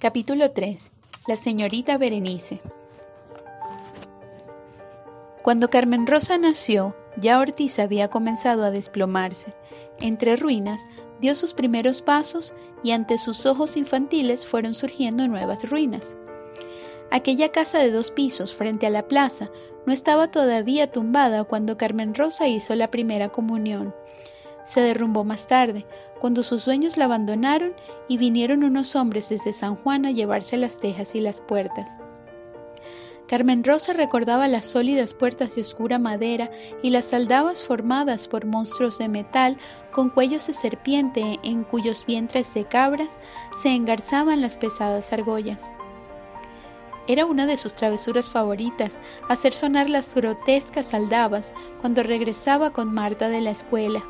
Capítulo 3. La señorita Berenice. Cuando Carmen Rosa nació, ya Ortiz había comenzado a desplomarse. Entre ruinas, dio sus primeros pasos y ante sus ojos infantiles fueron surgiendo nuevas ruinas. Aquella casa de 2 pisos frente a la plaza no estaba todavía tumbada cuando Carmen Rosa hizo la primera comunión. Se derrumbó más tarde, cuando sus dueños la abandonaron y vinieron unos hombres desde San Juan a llevarse las tejas y las puertas. Carmen Rosa recordaba las sólidas puertas de oscura madera y las aldabas formadas por monstruos de metal con cuellos de serpiente en cuyos vientres de cabras se engarzaban las pesadas argollas. Era una de sus travesuras favoritas, hacer sonar las grotescas aldabas cuando regresaba con Marta de la escuela.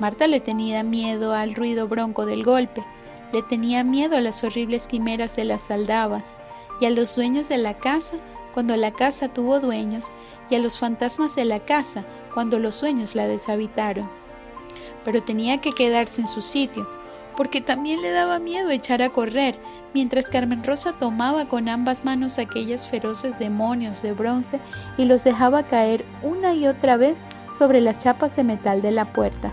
Marta le tenía miedo al ruido bronco del golpe, le tenía miedo a las horribles quimeras de las aldabas, y a los dueños de la casa cuando la casa tuvo dueños, y a los fantasmas de la casa cuando los dueños la deshabitaron. Pero tenía que quedarse en su sitio, porque también le daba miedo echar a correr, mientras Carmen Rosa tomaba con ambas manos aquellos feroces demonios de bronce y los dejaba caer una y otra vez sobre las chapas de metal de la puerta.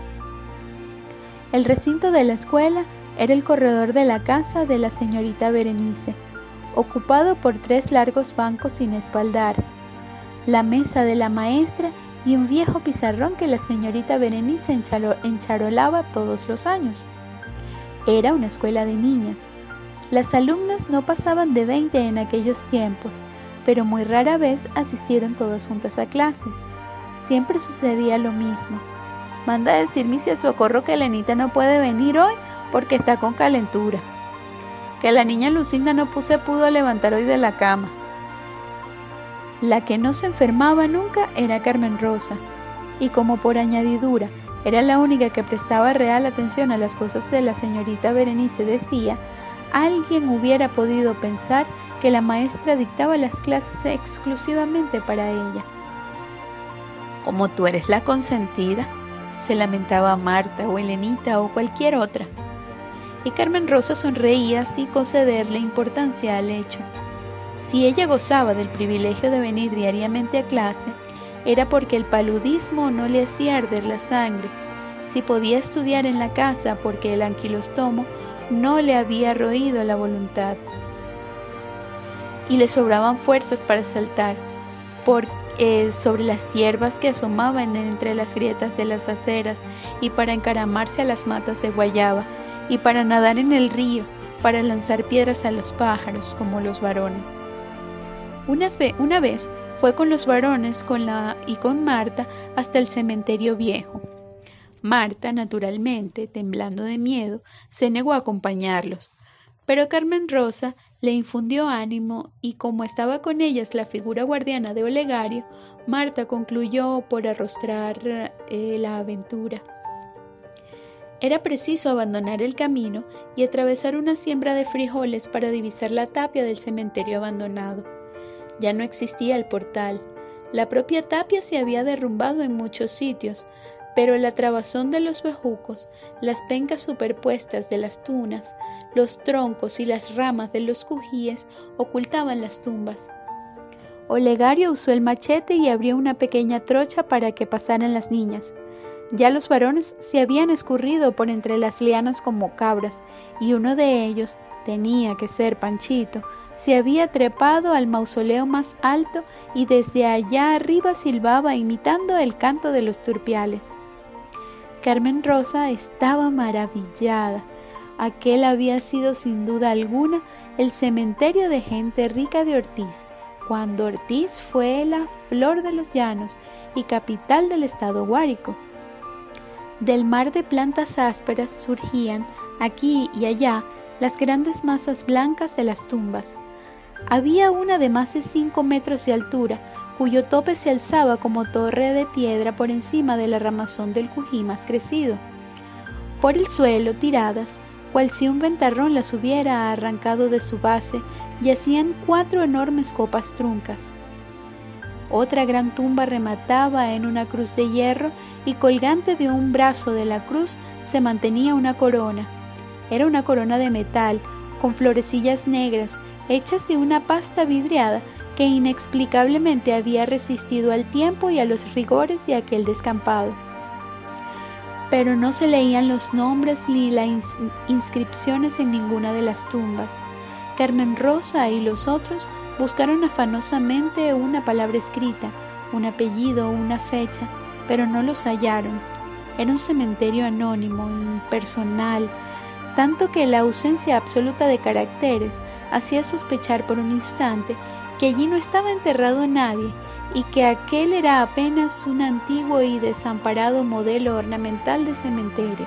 El recinto de la escuela era el corredor de la casa de la señorita Berenice, ocupado por 3 largos bancos sin espaldar, la mesa de la maestra y un viejo pizarrón que la señorita Berenice encharolaba todos los años. Era una escuela de niñas. Las alumnas no pasaban de 20 en aquellos tiempos, pero muy rara vez asistieron todas juntas a clases. Siempre sucedía lo mismo. Manda a decir Misia Socorro que Lenita no puede venir hoy porque está con calentura. Que la niña Lucinda no se pudo levantar hoy de la cama. La que no se enfermaba nunca era Carmen Rosa, y como por añadidura era la única que prestaba real atención a las cosas de la señorita Berenice decía, alguien hubiera podido pensar que la maestra dictaba las clases exclusivamente para ella. Como tú eres la consentida, se lamentaba Marta o Helenita o cualquier otra. Y Carmen Rosa sonreía sin concederle importancia al hecho. Si ella gozaba del privilegio de venir diariamente a clase, era porque el paludismo no le hacía arder la sangre. Si podía estudiar en la casa porque el anquilostomo no le había roído la voluntad. Y le sobraban fuerzas para saltar sobre las hierbas que asomaban entre las grietas de las aceras y para encaramarse a las matas de guayaba y para nadar en el río, para lanzar piedras a los pájaros como los varones. Una vez fue con los varones y con Marta hasta el cementerio viejo. Marta, naturalmente, temblando de miedo, se negó a acompañarlos, pero Carmen Rosa le infundió ánimo y como estaba con ellas la figura guardiana de Olegario, Marta concluyó por arrostrar la aventura. Era preciso abandonar el camino y atravesar una siembra de frijoles para divisar la tapia del cementerio abandonado. Ya no existía el portal. La propia tapia se había derrumbado en muchos sitios, pero la trabazón de los bejucos, las pencas superpuestas de las tunas, los troncos y las ramas de los cujíes ocultaban las tumbas. Olegario usó el machete y abrió una pequeña trocha para que pasaran las niñas. Ya los varones se habían escurrido por entre las lianas como cabras, y uno de ellos, tenía que ser Panchito, se había trepado al mausoleo más alto y desde allá arriba silbaba imitando el canto de los turpiales. Carmen Rosa estaba maravillada. Aquel había sido sin duda alguna el cementerio de gente rica de Ortiz, cuando Ortiz fue la flor de los llanos y capital del estado Guárico. Del mar de plantas ásperas surgían, aquí y allá, las grandes masas blancas de las tumbas. Había una de más de 5 metros de altura, cuyo tope se alzaba como torre de piedra por encima de la ramazón del cují más crecido. Por el suelo, tiradas, cual si un ventarrón las hubiera arrancado de su base, yacían 4 enormes copas truncas. Otra gran tumba remataba en una cruz de hierro y colgante de un brazo de la cruz se mantenía una corona. Era una corona de metal, con florecillas negras, hechas de una pasta vidriada que inexplicablemente había resistido al tiempo y a los rigores de aquel descampado. Pero no se leían los nombres ni las inscripciones en ninguna de las tumbas. Carmen Rosa y los otros buscaron afanosamente una palabra escrita, un apellido, una fecha, pero no los hallaron. Era un cementerio anónimo, impersonal, tanto que la ausencia absoluta de caracteres hacía sospechar por un instante que allí no estaba enterrado nadie y que aquel era apenas un antiguo y desamparado modelo ornamental de cementerio.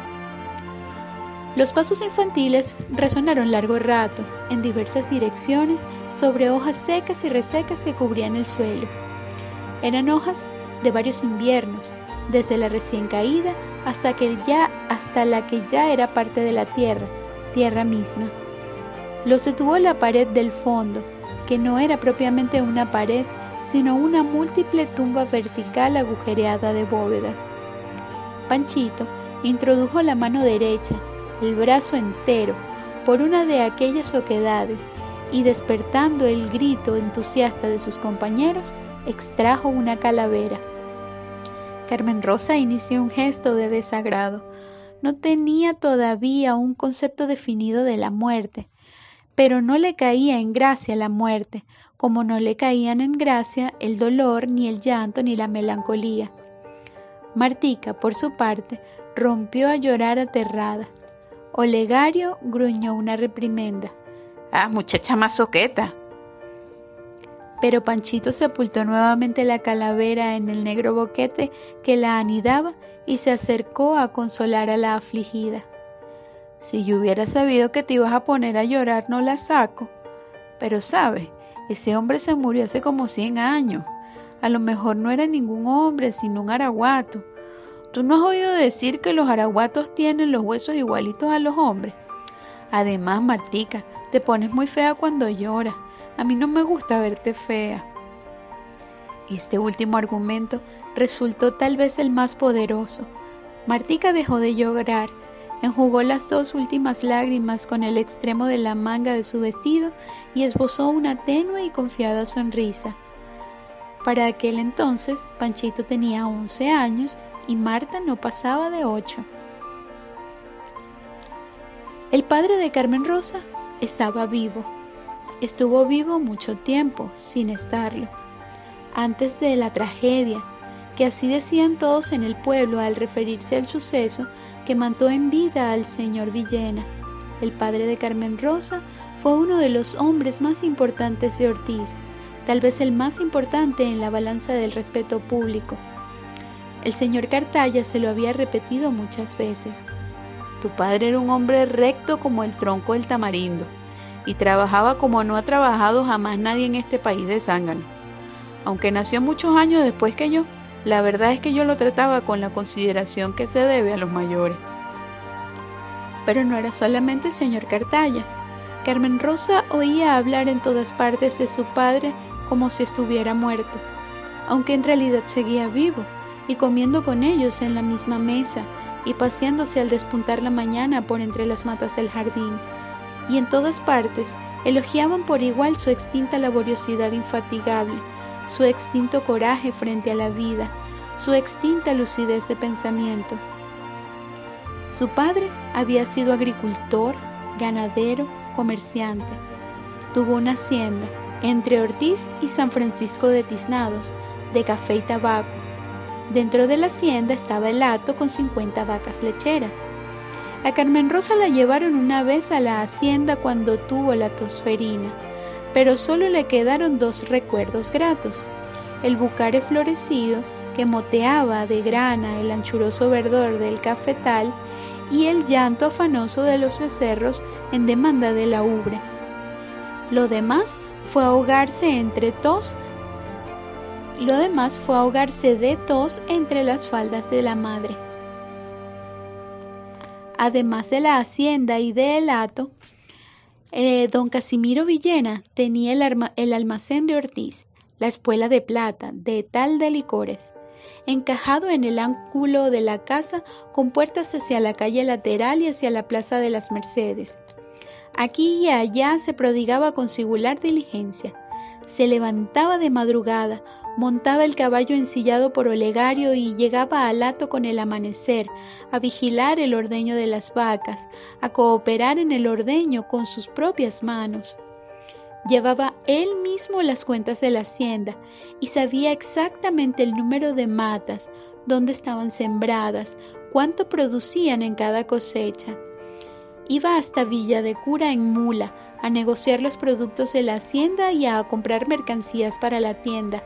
Los pasos infantiles resonaron largo rato, en diversas direcciones, sobre hojas secas y resecas que cubrían el suelo. Eran hojas de varios inviernos, desde la recién caída hasta la que ya era parte de la tierra misma. Los detuvo la pared del fondo, que no era propiamente una pared, sino una múltiple tumba vertical agujereada de bóvedas. Panchito introdujo la mano derecha, el brazo entero, por una de aquellas oquedades, y despertando el grito entusiasta de sus compañeros, extrajo una calavera. Carmen Rosa inició un gesto de desagrado. No tenía todavía un concepto definido de la muerte, pero no le caía en gracia la muerte, como no le caían en gracia el dolor, ni el llanto, ni la melancolía. Martica, por su parte, rompió a llorar aterrada. Olegario gruñó una reprimenda. ¡Ah, muchacha masoqueta! Pero Panchito sepultó nuevamente la calavera en el negro boquete que la anidaba y se acercó a consolar a la afligida. Si yo hubiera sabido que te ibas a poner a llorar, no la saco. Pero sabes, ese hombre se murió hace como 100 años. A lo mejor no era ningún hombre, sino un araguato. ¿Tú no has oído decir que los araguatos tienen los huesos igualitos a los hombres? Además, Martica, te pones muy fea cuando lloras. A mí no me gusta verte fea. Este último argumento resultó tal vez el más poderoso. Martica dejó de llorar, enjugó las 2 últimas lágrimas con el extremo de la manga de su vestido y esbozó una tenue y confiada sonrisa. Para aquel entonces, Panchito tenía 11 años y Marta no pasaba de 8. El padre de Carmen Rosa estaba vivo. Estuvo vivo mucho tiempo, sin estarlo. Antes de la tragedia, que así decían todos en el pueblo al referirse al suceso que mató en vida al señor Villena, el padre de Carmen Rosa fue uno de los hombres más importantes de Ortiz, tal vez el más importante en la balanza del respeto público. El señor Cartaya se lo había repetido muchas veces. Tu padre era un hombre recto como el tronco del tamarindo y trabajaba como no ha trabajado jamás nadie en este país de zángano. Aunque nació muchos años después que yo, la verdad es que yo lo trataba con la consideración que se debe a los mayores. Pero no era solamente el señor Cartaya. Carmen Rosa oía hablar en todas partes de su padre como si estuviera muerto, aunque en realidad seguía vivo, y comiendo con ellos en la misma mesa, y paseándose al despuntar la mañana por entre las matas del jardín. Y en todas partes elogiaban por igual su extinta laboriosidad infatigable, su extinto coraje frente a la vida, su extinta lucidez de pensamiento. Su padre había sido agricultor, ganadero, comerciante. Tuvo una hacienda entre Ortiz y San Francisco de Tiznados, de café y tabaco. Dentro de la hacienda estaba el hato con 50 vacas lecheras. A Carmen Rosa la llevaron una vez a la hacienda cuando tuvo la tosferina, pero solo le quedaron 2 recuerdos gratos: el bucare florecido que moteaba de grana el anchuroso verdor del cafetal y el llanto afanoso de los becerros en demanda de la ubre. Lo demás fue ahogarse de tos entre las faldas de la madre. Además de la hacienda y del hato, don Casimiro Villena tenía el almacén de Ortiz, la espuela de plata, de tal de licores, encajado en el ángulo de la casa con puertas hacia la calle lateral y hacia la plaza de las Mercedes. Aquí y allá se prodigaba con singular diligencia. Se levantaba de madrugada, montaba el caballo ensillado por Olegario y llegaba al hato con el amanecer, a vigilar el ordeño de las vacas, a cooperar en el ordeño con sus propias manos. Llevaba él mismo las cuentas de la hacienda y sabía exactamente el número de matas, dónde estaban sembradas, cuánto producían en cada cosecha. Iba hasta Villa de Cura en mula a negociar los productos de la hacienda y a comprar mercancías para la tienda.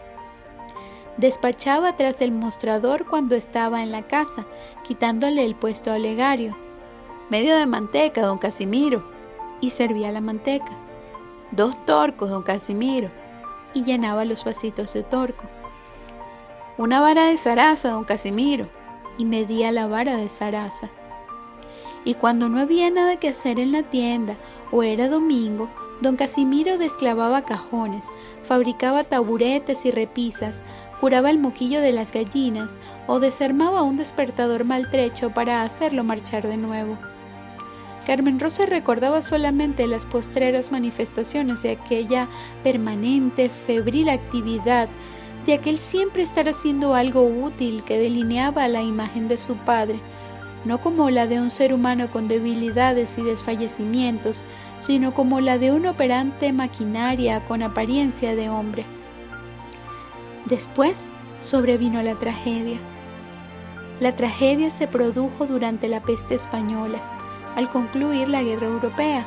Despachaba tras el mostrador cuando estaba en la casa, quitándole el puesto a Olegario. Medio de manteca, don Casimiro. Y servía la manteca. 2 torcos, don Casimiro. Y llenaba los vasitos de torco. 1 vara de zaraza, don Casimiro. Y medía la vara de zaraza. Y cuando no había nada que hacer en la tienda o era domingo, don Casimiro desclavaba cajones, fabricaba taburetes y repisas, curaba el moquillo de las gallinas o desarmaba un despertador maltrecho para hacerlo marchar de nuevo. Carmen Rosa recordaba solamente las postreras manifestaciones de aquella permanente, febril actividad, de aquel siempre estar haciendo algo útil que delineaba la imagen de su padre, no como la de un ser humano con debilidades y desfallecimientos, sino como la de una operante maquinaria con apariencia de hombre. Después sobrevino la tragedia. La tragedia se produjo durante la peste española, al concluir la guerra europea.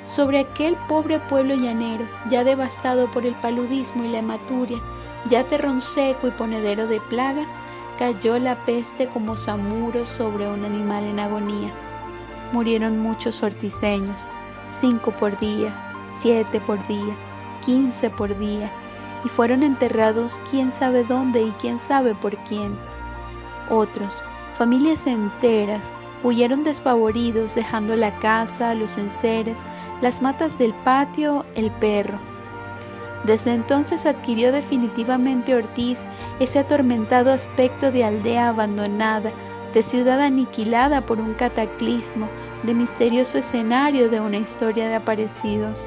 Sobre aquel pobre pueblo llanero, ya devastado por el paludismo y la hematuria, ya terrón seco y ponedero de plagas, cayó la peste como zamuros sobre un animal en agonía. Murieron muchos hortiseños, 5 por día, 7 por día, 15 por día, y fueron enterrados quién sabe dónde y quién sabe por quién. Otros, familias enteras, huyeron despavoridos dejando la casa, los enseres, las matas del patio, el perro. Desde entonces adquirió definitivamente Ortiz ese atormentado aspecto de aldea abandonada, de ciudad aniquilada por un cataclismo, de misterioso escenario de una historia de aparecidos.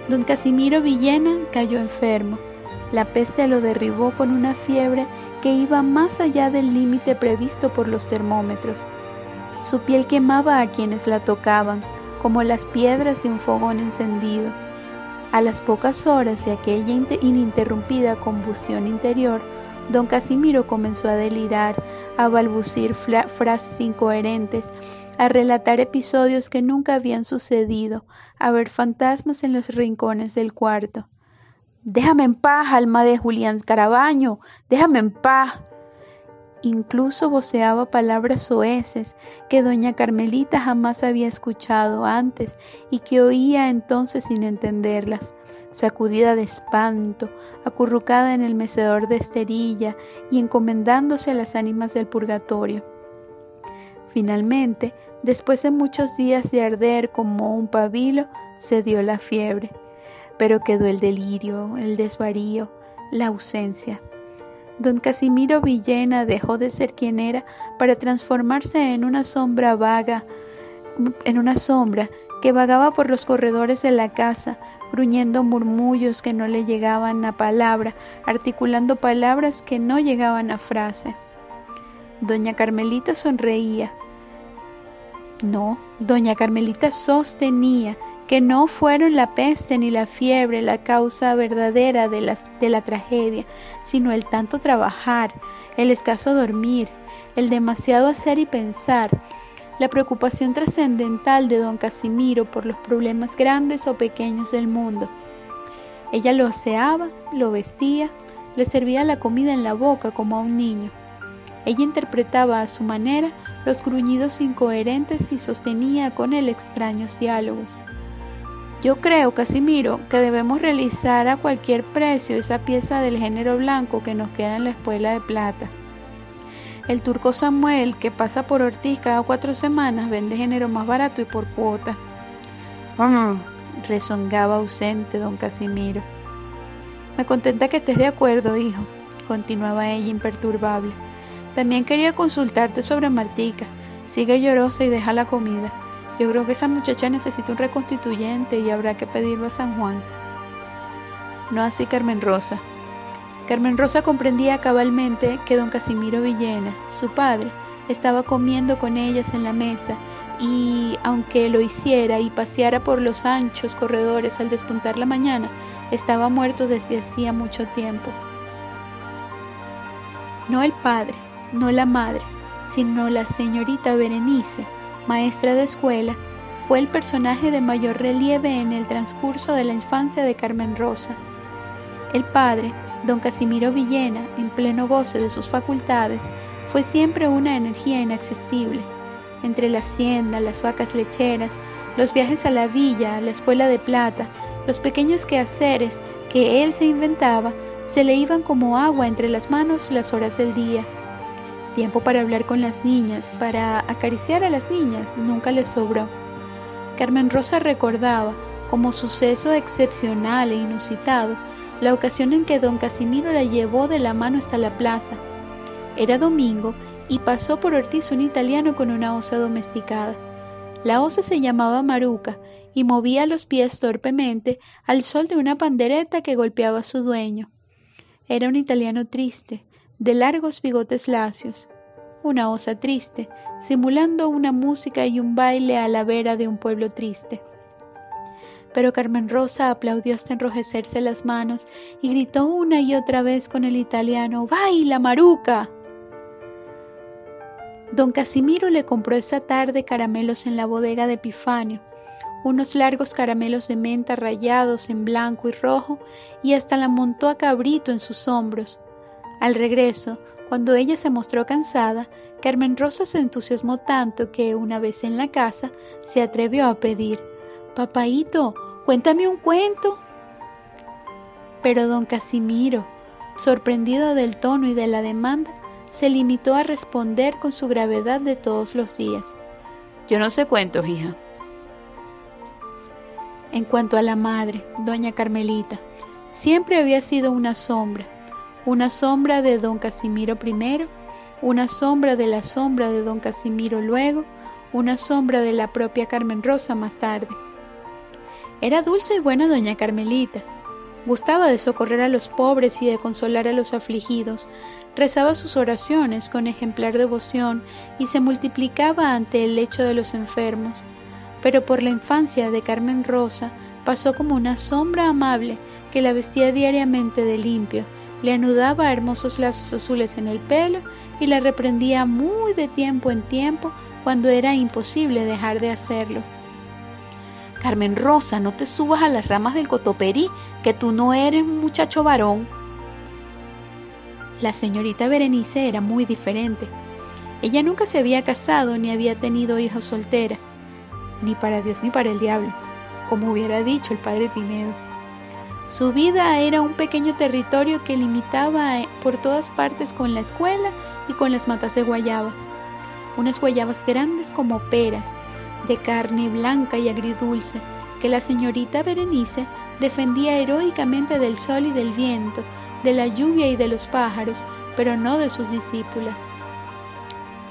Don Casimiro Villena cayó enfermo. La peste lo derribó con una fiebre que iba más allá del límite previsto por los termómetros. Su piel quemaba a quienes la tocaban, como las piedras de un fogón encendido. A las pocas horas de aquella ininterrumpida combustión interior, don Casimiro comenzó a delirar, a balbucir frases incoherentes, a relatar episodios que nunca habían sucedido, a ver fantasmas en los rincones del cuarto. «Déjame en paz, alma de Julián Carabaño, déjame en paz». Incluso voceaba palabras soeces que doña Carmelita jamás había escuchado antes y que oía entonces sin entenderlas, sacudida de espanto, acurrucada en el mecedor de esterilla y encomendándose a las ánimas del purgatorio. Finalmente, después de muchos días de arder como un pabilo, cedió la fiebre, pero quedó el delirio, el desvarío, la ausencia. Don Casimiro Villena dejó de ser quien era para transformarse en una sombra que vagaba por los corredores de la casa, gruñendo murmullos que no le llegaban a palabra, articulando palabras que no llegaban a frase. Doña Carmelita sonreía. No, doña Carmelita sostenía que no fueron la peste ni la fiebre la causa verdadera de la tragedia, sino el tanto trabajar, el escaso dormir, el demasiado hacer y pensar, la preocupación trascendental de don Casimiro por los problemas grandes o pequeños del mundo. Ella lo aseaba, lo vestía, le servía la comida en la boca como a un niño. Ella interpretaba a su manera los gruñidos incoherentes y sostenía con él extraños diálogos. Yo creo, Casimiro, que debemos realizar a cualquier precio esa pieza del género blanco que nos queda en la espuela de plata. El turco Samuel, que pasa por Ortiz cada 4 semanas, vende género más barato y por cuota. Rezongaba ausente don Casimiro. Me contenta que estés de acuerdo, hijo, continuaba ella imperturbable. También quería consultarte sobre Martica. Sigue llorosa y deja la comida. Yo creo que esa muchacha necesita un reconstituyente y habrá que pedirlo a San Juan. No así Carmen Rosa. Carmen Rosa comprendía cabalmente que don Casimiro Villena, su padre, estaba comiendo con ellas en la mesa y, aunque lo hiciera y paseara por los anchos corredores al despuntar la mañana, estaba muerto desde hacía mucho tiempo. No el padre, no la madre, sino la señorita Berenice, maestra de escuela, fue el personaje de mayor relieve en el transcurso de la infancia de Carmen Rosa. El padre, don Casimiro Villena, en pleno goce de sus facultades, fue siempre una energía inaccesible. Entre la hacienda, las vacas lecheras, los viajes a la villa, la escuela de plata, los pequeños quehaceres que él se inventaba, se le iban como agua entre las manos las horas del día. Tiempo para hablar con las niñas, para acariciar a las niñas, nunca le sobró. Carmen Rosa recordaba, como suceso excepcional e inusitado, la ocasión en que don Casimiro la llevó de la mano hasta la plaza. Era domingo y pasó por Ortiz un italiano con una osa domesticada. La osa se llamaba Maruca y movía los pies torpemente al sol de una pandereta que golpeaba a su dueño. Era un italiano triste, de largos bigotes lacios. Una osa triste, simulando una música y un baile a la vera de un pueblo triste. Pero Carmen Rosa aplaudió hasta enrojecerse las manos y gritó una y otra vez con el italiano: ¡Baila, Maruca! Don Casimiro le compró esa tarde caramelos en la bodega de Epifanio, unos largos caramelos de menta rayados en blanco y rojo, y hasta la montó a Cabrito en sus hombros. Al regreso, cuando ella se mostró cansada, Carmen Rosa se entusiasmó tanto que, una vez en la casa, se atrevió a pedir: «Papaíto, cuéntame un cuento». Pero don Casimiro, sorprendido del tono y de la demanda, se limitó a responder con su gravedad de todos los días: «Yo no sé cuentos, hija». En cuanto a la madre, doña Carmelita, siempre había sido una sombra de don Casimiro primero, una sombra de don Casimiro luego, una sombra de la propia Carmen Rosa más tarde. Era dulce y buena doña Carmelita. Gustaba de socorrer a los pobres y de consolar a los afligidos. Rezaba sus oraciones con ejemplar devoción y se multiplicaba ante el lecho de los enfermos. Pero por la infancia de Carmen Rosa pasó como una sombra amable que la vestía diariamente de limpio, le anudaba hermosos lazos azules en el pelo y la reprendía muy de tiempo en tiempo cuando era imposible dejar de hacerlo. «Carmen Rosa, no te subas a las ramas del cotoperí, que tú no eres un muchacho varón». La señorita Berenice era muy diferente. Ella nunca se había casado ni había tenido hijos soltera, ni para Dios ni para el diablo, como hubiera dicho el padre Tinedo. Su vida era un pequeño territorio que limitaba por todas partes con la escuela y con las matas de guayaba. Unas guayabas grandes como peras, de carne blanca y agridulce, que la señorita Berenice defendía heroicamente del sol y del viento, de la lluvia y de los pájaros, pero no de sus discípulas.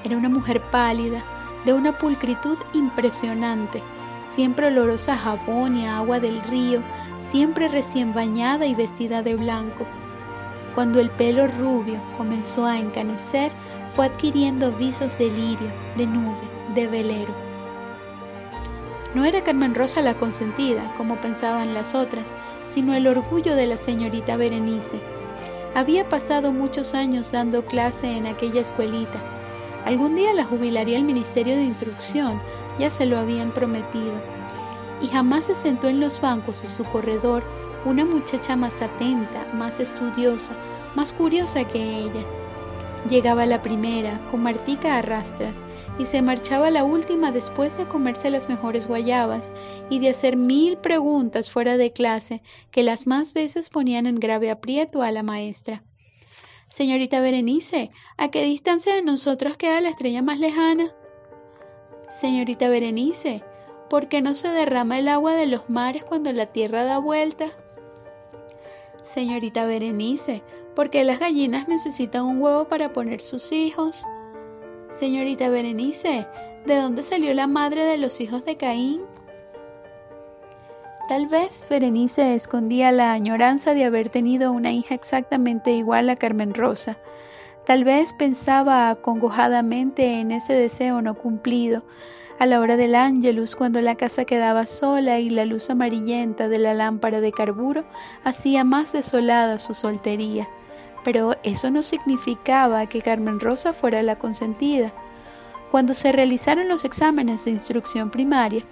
Era una mujer pálida, de una pulcritud impresionante, siempre olorosa a jabón y a agua del río, siempre recién bañada y vestida de blanco. Cuando el pelo rubio comenzó a encanecer, fue adquiriendo visos de lirio, de nube, de velero. No era Carmen Rosa la consentida, como pensaban las otras, sino el orgullo de la señorita Berenice. Había pasado muchos años dando clase en aquella escuelita. Algún día la jubilaría el Ministerio de Instrucción, ya se lo habían prometido. Y jamás se sentó en los bancos de su corredor una muchacha más atenta, más estudiosa, más curiosa que ella. Llegaba la primera, con Martica a rastras, y se marchaba la última después de comerse las mejores guayabas y de hacer 1000 preguntas fuera de clase que las más veces ponían en grave aprieto a la maestra. «Señorita Berenice, ¿a qué distancia de nosotros queda la estrella más lejana?» «Señorita Berenice, ¿por qué no se derrama el agua de los mares cuando la tierra da vuelta?» «Señorita Berenice, ¿por qué las gallinas necesitan un huevo para poner sus hijos?» «Señorita Berenice, ¿De dónde salió la madre de los hijos de Caín? Tal vez Berenice escondía la añoranza de haber tenido una hija exactamente igual a Carmen Rosa. Tal vez pensaba acongojadamente en ese deseo no cumplido, a la hora del Ángelus, cuando la casa quedaba sola y la luz amarillenta de la lámpara de carburo hacía más desolada su soltería. Pero eso no significaba que Carmen Rosa fuera la consentida. Cuando se realizaron los exámenes de instrucción primaria,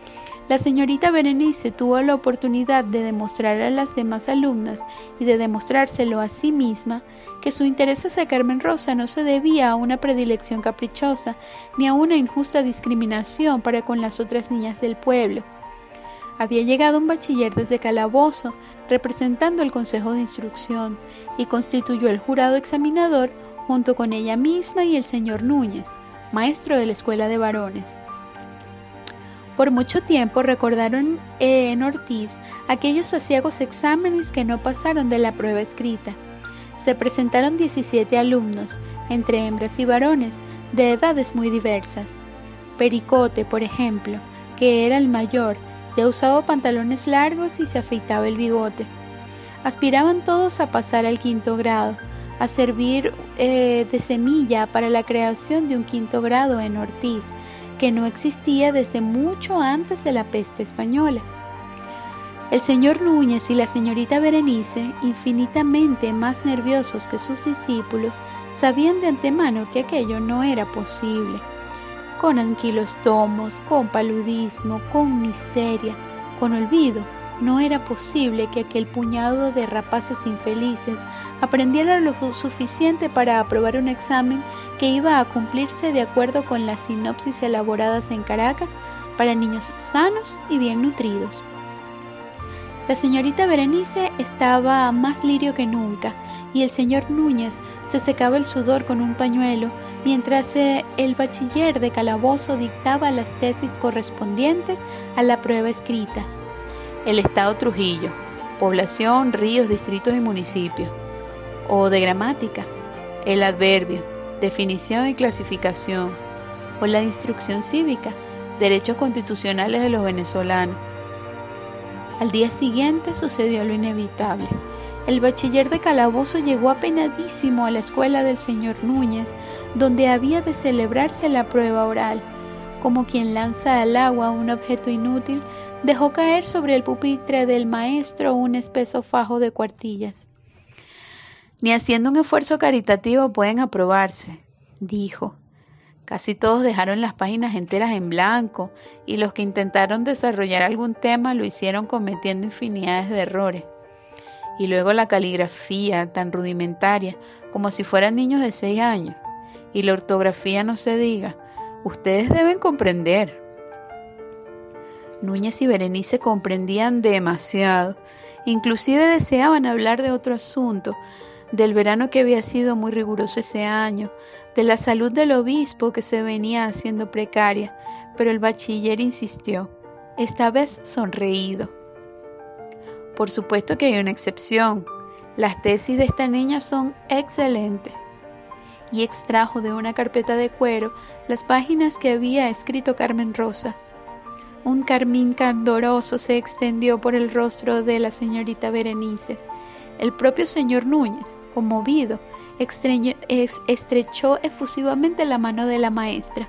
la señorita Berenice tuvo la oportunidad de demostrar a las demás alumnas y de demostrárselo a sí misma que su interés hacia Carmen Rosa no se debía a una predilección caprichosa ni a una injusta discriminación para con las otras niñas del pueblo. Había llegado un bachiller desde Calabozo, representando el Consejo de Instrucción, y constituyó el jurado examinador junto con ella misma y el señor Núñez, maestro de la escuela de varones. Por mucho tiempo recordaron en Ortiz aquellos aciagos exámenes que no pasaron de la prueba escrita. Se presentaron 17 alumnos, entre hembras y varones, de edades muy diversas. Pericote, por ejemplo, que era el mayor, ya usaba pantalones largos y se afeitaba el bigote. Aspiraban todos a pasar al 5º grado, a servir de semilla para la creación de un 5º grado en Ortiz, que no existía desde mucho antes de la peste española. El señor Núñez y la señorita Berenice, infinitamente más nerviosos que sus discípulos, sabían de antemano que aquello no era posible. Con anquilostomos, con paludismo, con miseria, con olvido, no era posible que aquel puñado de rapaces infelices aprendiera lo suficiente para aprobar un examen que iba a cumplirse de acuerdo con las sinopsis elaboradas en Caracas para niños sanos y bien nutridos. La señorita Berenice estaba más lirio que nunca, y el señor Núñez se secaba el sudor con un pañuelo, mientras el bachiller de Calabozo dictaba las tesis correspondientes a la prueba escrita. El estado Trujillo, población, ríos, distritos y municipios. O de gramática, el adverbio, definición y clasificación. O la instrucción cívica, derechos constitucionales de los venezolanos. Al día siguiente sucedió lo inevitable. El bachiller de Calabozo llegó apenadísimo a la escuela del señor Núñez, donde había de celebrarse la prueba oral. Como quien lanza al agua un objeto inútil, dejó caer sobre el pupitre del maestro un espeso fajo de cuartillas. Ni haciendo un esfuerzo caritativo pueden aprobarse, dijo. Casi todos dejaron las páginas enteras en blanco, y los que intentaron desarrollar algún tema lo hicieron cometiendo infinidades de errores. Y luego la caligrafía tan rudimentaria, como si fueran niños de 6 años. Y la ortografía no se diga. Ustedes deben comprender. Núñez y Berenice comprendían demasiado. Inclusive deseaban hablar de otro asunto, del verano que había sido muy riguroso ese año, de la salud del obispo que se venía haciendo precaria, pero el bachiller insistió, esta vez sonreído. Por supuesto que hay una excepción. Las tesis de esta niña son excelentes. Y extrajo de una carpeta de cuero las páginas que había escrito Carmen Rosa. Un carmín candoroso se extendió por el rostro de la señorita Berenice. El propio señor Núñez, conmovido, estrechó efusivamente la mano de la maestra.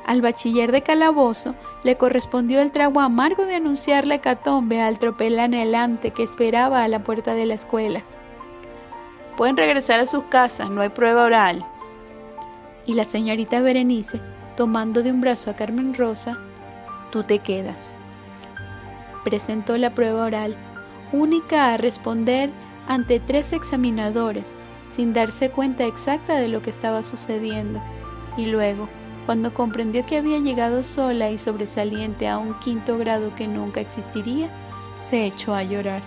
Al bachiller de Calabozo le correspondió el trago amargo de anunciar la hecatombe al tropel anhelante que esperaba a la puerta de la escuela. Pueden regresar a sus casas, no hay prueba oral. Y la señorita Berenice, tomando de un brazo a Carmen Rosa, tú te quedas. Presentó la prueba oral, única a responder ante 3 examinadores, sin darse cuenta exacta de lo que estaba sucediendo, y luego, cuando comprendió que había llegado sola y sobresaliente a un 5º grado que nunca existiría, se echó a llorar.